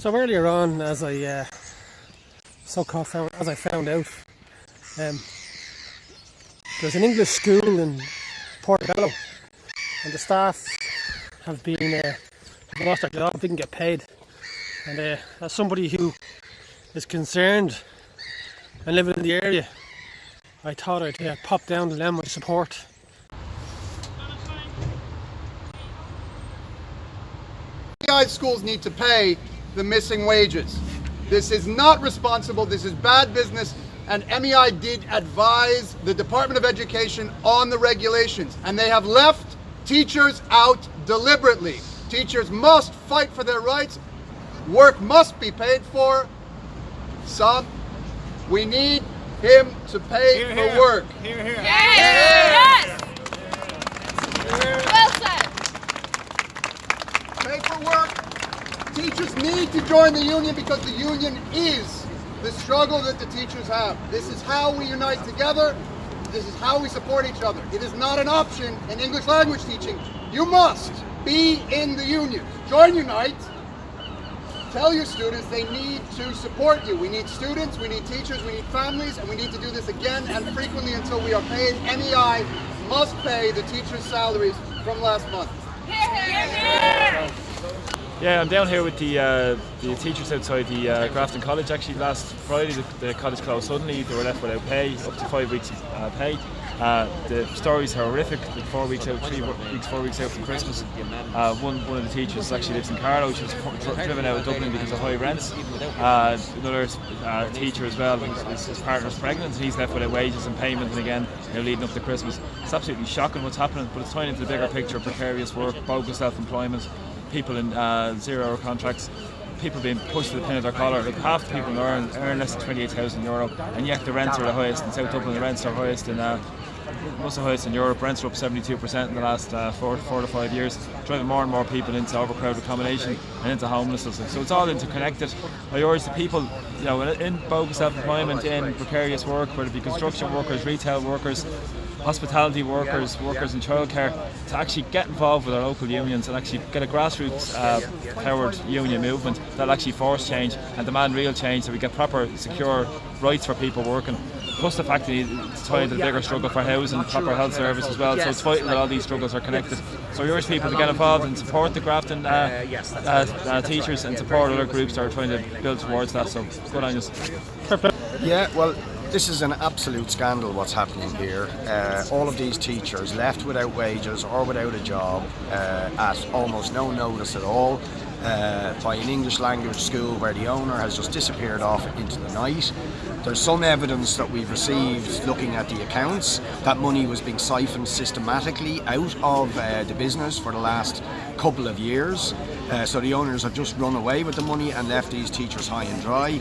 So earlier on, as I found out, there's an English school in Portobello, and the staff have lost their job, didn't get paid. And as somebody who is concerned and living in the area, I thought I'd pop down to lend my support. MEI schools need to pay the missing wages. This is not responsible, this is bad business, and MEI did advise the Department of Education on the regulations, and they have left teachers out deliberately. Teachers must fight for their rights, work must be paid for. Son, we need him to pay for work. Yes! Well said. Pay for work. Teachers need to join the union because the union is the struggle that the teachers have. This is how we unite together. This is how we support each other. It is not an option in English language teaching. You must be in the union. Join Unite. Tell your students they need to support you. We need students, we need teachers, we need families, and we need to do this again and frequently until we are paid. MEI must pay the teachers' salaries from last month. Yeah, I'm down here with the teachers outside the Grafton College. Actually, last Friday the college closed suddenly. They were left without pay, up to 5 weeks pay. The stories are horrific. 4 weeks out, 4 weeks out from Christmas. One of the teachers actually lives in Carlow. She was driven out of Dublin because of high rents. Another teacher as well, his partner's pregnant, and he's left without wages and payment. And again, leading up to Christmas, it's absolutely shocking what's happening. But it's tying into the bigger picture of precarious work, bogus self-employment, people in 0-hour contracts, people being pushed to the pin of their collar. Like half the people earn less than €28,000, and yet the rents are the highest in South Dublin. The rents are highest in most of the highest in Europe. Rents are up 72% in the last 4 to 5 years, driving more and more people into overcrowded accommodation and into homelessness. So it's all interconnected. I urge the people, in bogus self-employment, in precarious work, whether it be construction workers, retail workers, hospitality workers, workers in childcare, to actually get involved with our local unions and actually get a grassroots powered union movement that'll actually force change and demand real change, so we get proper, secure rights for people working. Plus the fact that it's tied into the bigger struggle for housing, proper health service as well. So it's fighting that all these struggles are connected. So I urge people to get involved and support the Grafton teachers and support other groups that are trying to build towards that. So good on you. Yeah, well, this is an absolute scandal what's happening here. All of these teachers left without wages or without a job at almost no notice at all by an English language school where the owner has just disappeared off into the night. There's some evidence that we've received looking at the accounts that money was being siphoned systematically out of the business for the last couple of years. So the owners have just run away with the money and left these teachers high and dry.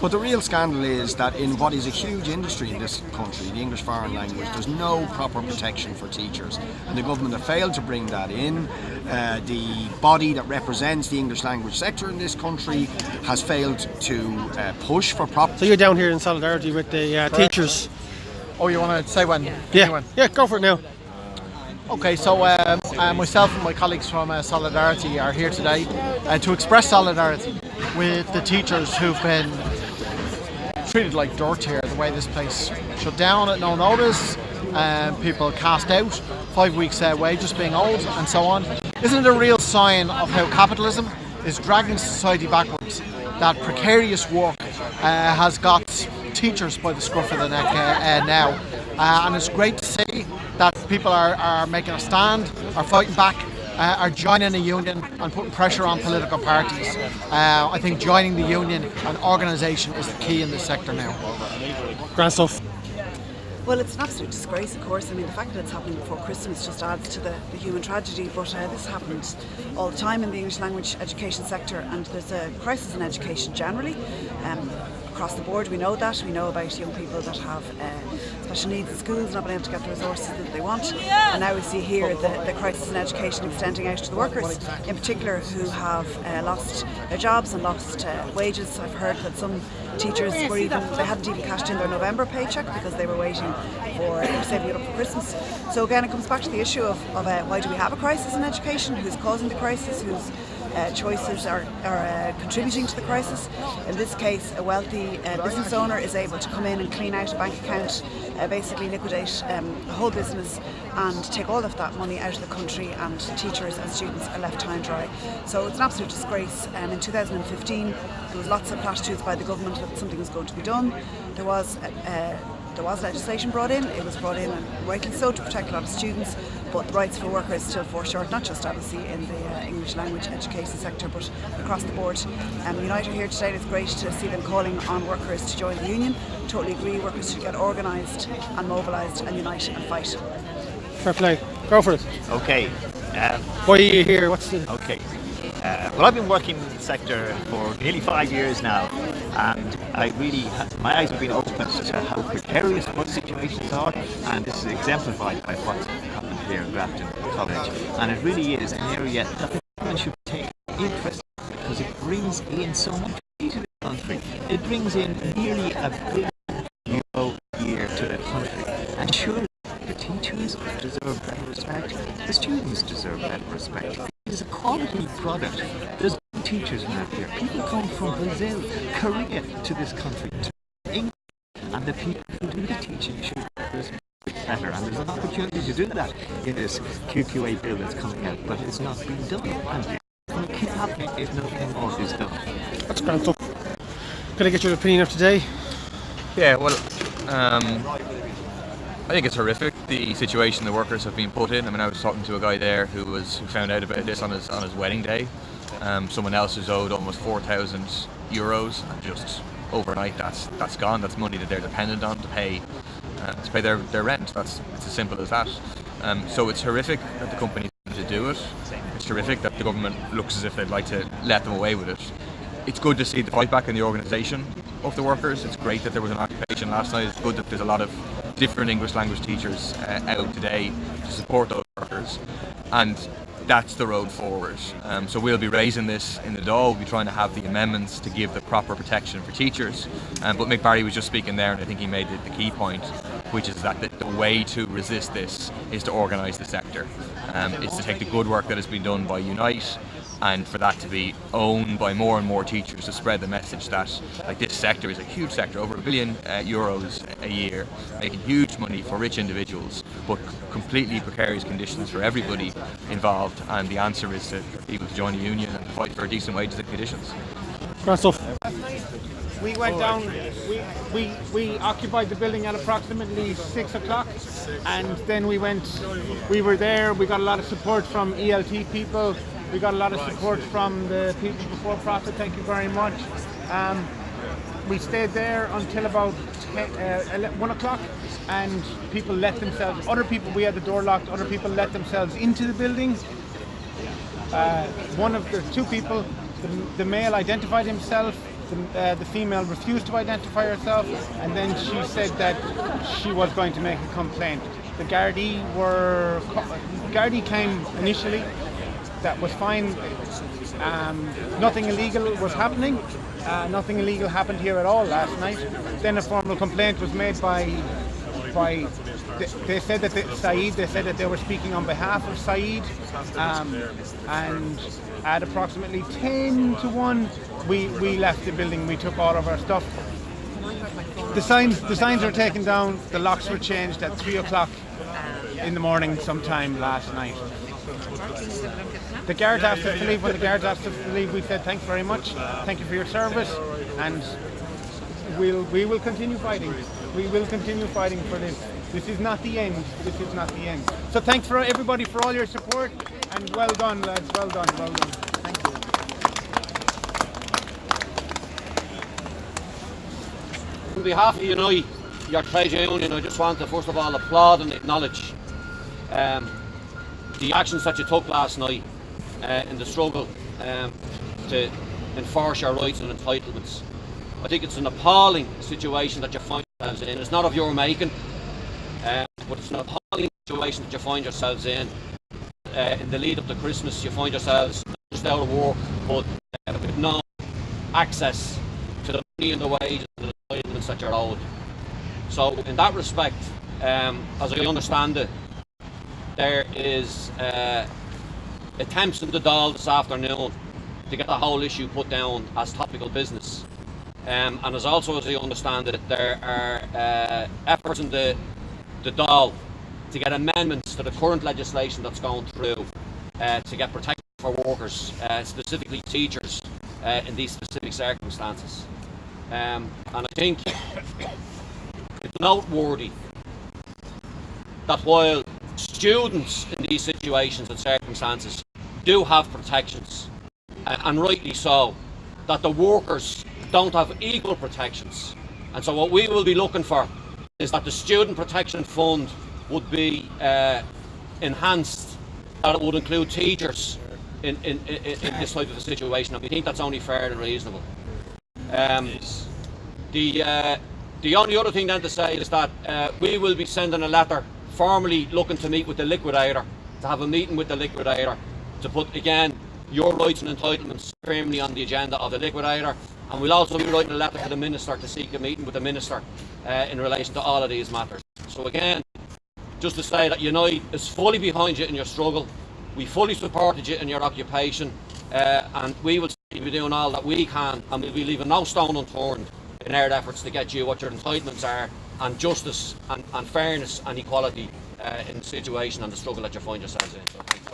But the real scandal is that in what is a huge industry in this country, the English foreign language, there's no proper protection for teachers. And the government have failed to bring that in. The body that represents the English language sector in this country has failed to push for proper... So you're down here in solidarity with the teachers? Oh, you want to say when? Yeah, go for it now. Okay, so myself and my colleagues from Solidarity are here today to express solidarity with the teachers who've been treated like dirt here, the way this place shut down at no notice, people cast out, 5 weeks wages being owed and so on. Isn't it a real sign of how capitalism is dragging society backwards, that precarious work has got teachers by the scruff of the neck now, and it's great to see that people are making a stand, are fighting back, are joining a union and putting pressure on political parties. I think joining the union and organisation is the key in this sector now. Grand stuff. Well, it's an absolute disgrace, of course. I mean, the fact that it's happening before Christmas just adds to the human tragedy, but this happens all the time in the English language education sector, and there's a crisis in education generally. Across the board, we know that. We know about young people that have special needs in schools, not being able to get the resources that they want. And now we see here the crisis in education extending out to the workers, in particular, who have lost their jobs and lost wages. I've heard that some teachers they hadn't even cashed in their November paycheck because they were waiting for saving it up for Christmas. So again, it comes back to the issue of why do we have a crisis in education? Who's causing the crisis? choices are contributing to the crisis. In this case, a wealthy business owner is able to come in and clean out a bank account, basically liquidate the whole business and take all of that money out of the country, and teachers and students are left high and dry. So it's an absolute disgrace. In 2015 there was lots of platitudes by the government that something was going to be done. There was legislation brought in. It was brought in, and rightly so, to protect a lot of students, but the rights for workers still fall short, not just obviously in the English language education sector, but across the board. Unite are here today. It's great to see them calling on workers to join the union. Totally agree, workers should get organised and mobilised and unite and fight. Fair play. Go for it. Okay. Why are you here? What's the... Okay. Well, I've been working in the sector for nearly 5 years now, and my eyes have been opened to how precarious most situations are, and this is exemplified by what's happened here in Grafton College. And it really is an area that the government should take interest in, because it brings in so much to the country. It brings in nearly €1 billion a year to the country, and surely the teachers deserve better respect, the students deserve better respect. It is a quality product. There's good teachers around here. People come from Brazil, Korea to this country, to England, and the people who do the teaching should respect better. And there's an opportunity to do that in this QQA bill that's coming out, but it's not being done. And it can't happen if nothing more is done. That's grand stuff. Can I get your opinion of today? Yeah, well, I think it's horrific, the situation the workers have been put in. I mean, I was talking to a guy there who found out about this on his wedding day. Someone else is owed almost €4,000, and just overnight that's gone. That's money that they're dependent on to pay their rent. It's as simple as that. So it's horrific that the company to do it. It's terrific that the government looks as if they'd like to let them away with it. It's good to see the fight back in the organisation of the workers. It's great that there was an occupation last night. It's good that there's a lot of different English language teachers out today to support those workers, and that's the road forward. So we'll be raising this in the Dáil. We'll be trying to have the amendments to give the proper protection for teachers. But Mick Barry was just speaking there, and I think he made the key point, which is that the way to resist this is to organise the sector. It's to take the good work that has been done by Unite, and for that to be owned by more and more teachers, to spread the message that this sector is a huge sector, over €1 billion a year, making huge money for rich individuals, but completely precarious conditions for everybody involved. And the answer is to people to join a union and to fight for decent wages and conditions. Grand stuff. We went down, we occupied the building at approximately 6 o'clock, and then we were there. We got a lot of support from ELT people. We got a lot of support from the people before profit. Thank you very much. We stayed there until about 1 o'clock, and people let themselves, we had the door locked, other people let themselves into the building. One of the two people, the male identified himself, the female refused to identify herself, and then she said that she was going to make a complaint. The Gardaí came initially. That was fine. Nothing illegal was happening. Nothing illegal happened here at all last night. Then a formal complaint was made by they said that Saeed. They said that they were speaking on behalf of Saeed. And at approximately 10 to 1, we left the building. We took all of our stuff. The signs were taken down. The locks were changed at 3 o'clock in the morning, sometime last night. The guards asked us to leave. When the guards asked us to leave, we said thanks very much, thank you for your service, and we will continue fighting. We will continue fighting for this. This is not the end. This is not the end. So thanks for everybody for all your support, and well done, lads. Well done. Well done. Thank you. On behalf of Unite, your trade union, I just want to first of all applaud and acknowledge the actions that you took last night in the struggle to enforce your rights and entitlements. I think it's an appalling situation that you find yourselves in. It's not of your making, but it's an appalling situation that you find yourselves in. In the lead up to Christmas, you find yourselves not just out of work, but with no access to the money and the wages and the entitlements that you're owed. So in that respect, as I understand it, there is attempts in the Dáil this afternoon to get the whole issue put down as topical business. And as also as I understand it, there are efforts in the Dáil to get amendments to the current legislation that's going through to get protection for workers, specifically teachers, in these specific circumstances. And I think it's noteworthy that while students in these situations and circumstances do have protections, and rightly so, that the workers don't have equal protections. And so what we will be looking for is that the Student Protection Fund would be enhanced, that it would include teachers in this type of a situation, and we think that's only fair and reasonable. The only other thing then to say is that we will be sending a letter formally looking to meet with the liquidator, to have a meeting with the liquidator, to put again your rights and entitlements firmly on the agenda of the liquidator, and we'll also be writing a letter to the Minister to seek a meeting with the Minister in relation to all of these matters. So again, just to say that Unite is fully behind you in your struggle. We fully supported you in your occupation, and we will be doing all that we can, and we'll be leaving no stone unturned in our efforts to get you what your entitlements are, and justice and fairness and equality in the situation and the struggle that you find yourselves in. So thank you.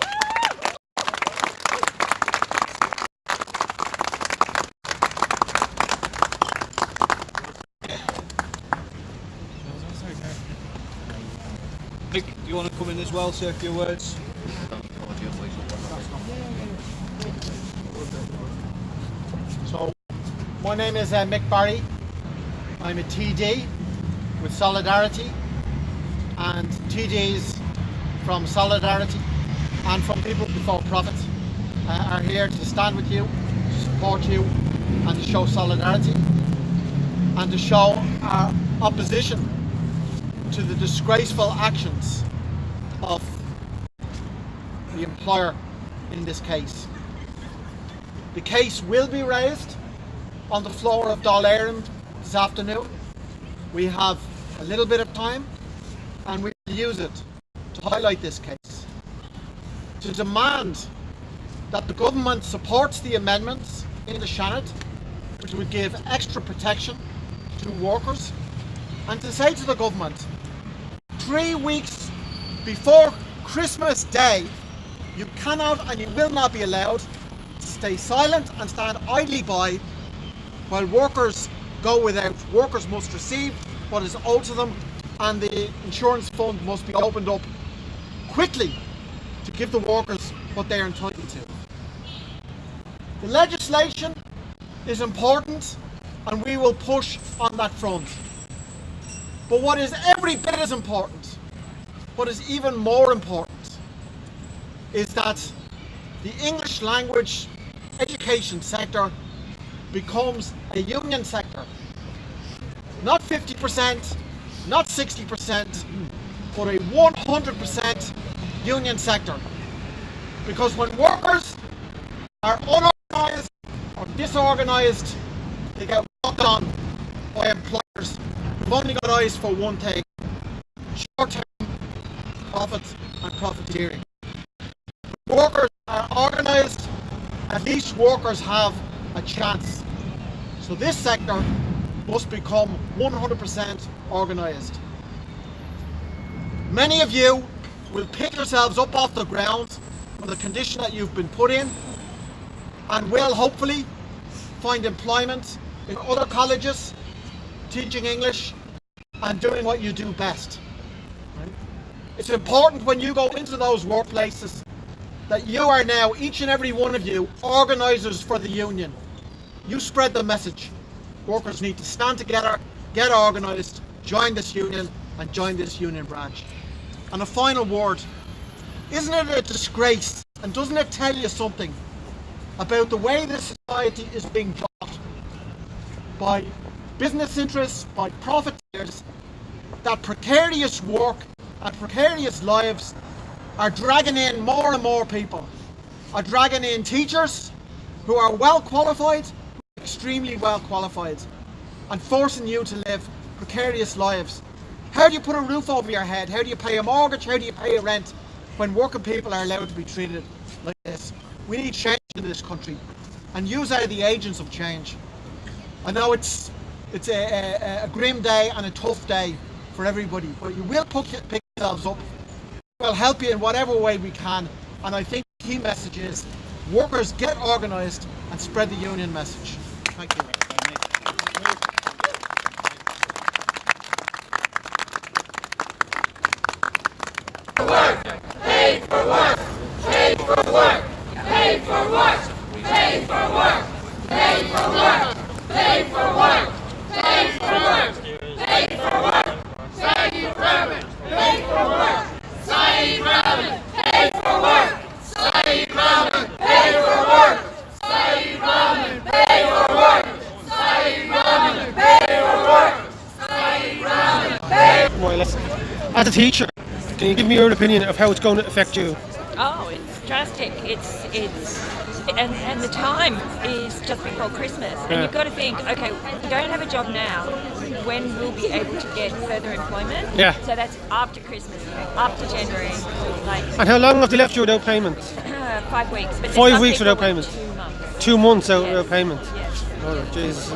Mick, do you want to come in as well, say a few words? So, my name is Mick Barry. I'm a TD with Solidarity, and TDs from Solidarity and from People Before Profit are here to stand with you, to support you, and to show solidarity and to show our opposition to the disgraceful actions of the employer in this case. The case will be raised on the floor of Dáil Éireann this afternoon. We have a little bit of time and we will use it to highlight this case, to demand that the government supports the amendments in the Seanad, which would give extra protection to workers, and to say to the government, 3 weeks before Christmas Day, you cannot and you will not be allowed to stay silent and stand idly by while workers go without. Workers must receive what is owed to them, and the insurance fund must be opened up quickly to give the workers what they are entitled to. The legislation is important and we will push on that front. But what is every bit as important, what is even more important, is that the English language education sector becomes a union sector. Not 50%, not 60%, but a 100% union sector. Because when workers are unorganised or disorganised, they get walked on by employers who've only got eyes for one thing: short-term profit and profiteering. When workers are organised, at least workers have a chance. So this sector must become 100% organised. Many of you will pick yourselves up off the ground from the condition that you've been put in, and will hopefully find employment in other colleges, teaching English and doing what you do best. Right? It's important when you go into those workplaces that you are now, each and every one of you, organisers for the union. You spread the message. Workers need to stand together, get organised, join this union and join this union branch. And a final word, isn't it a disgrace, and doesn't it tell you something about the way this society is being taught by business interests, by profiteers, that precarious work and precarious lives are dragging in more and more people, are dragging in teachers who are well qualified, extremely well qualified, and forcing you to live precarious lives. How do you put a roof over your head? How do you pay a mortgage? How do you pay a rent when working people are allowed to be treated like this? We need change in this country, and you are the agents of change. I know it's a grim day and a tough day for everybody, but you will pick yourselves up. We'll help you in whatever way we can, and I think the key message is workers, get organised and spread the union message. Thank you. Paid for work! Paid for work! Paid for work! Paid for work! Paid for work! Paid for work! Paid for work! Paid for work! Saeed Rahman! Paid for work! Saeed Rahman! Paid for work! Saeed Rahman! Paid for work! Saeed Rahman! Paid for work! Saeed Rahman! Paid for work! Saeed Rahman! Paid for work! As a teacher, can you give me your opinion of how it's going to affect you? Oh, it's drastic. And the time is just before Christmas, and you've got to think, okay, we don't have a job now. When we'll be able to get further employment? Yeah. So that's after Christmas, after January. And how long have they left you without payment? 5 weeks. But 5 weeks without people payment. with 2 months. 2 months without payment. Yes. Oh, Jesus.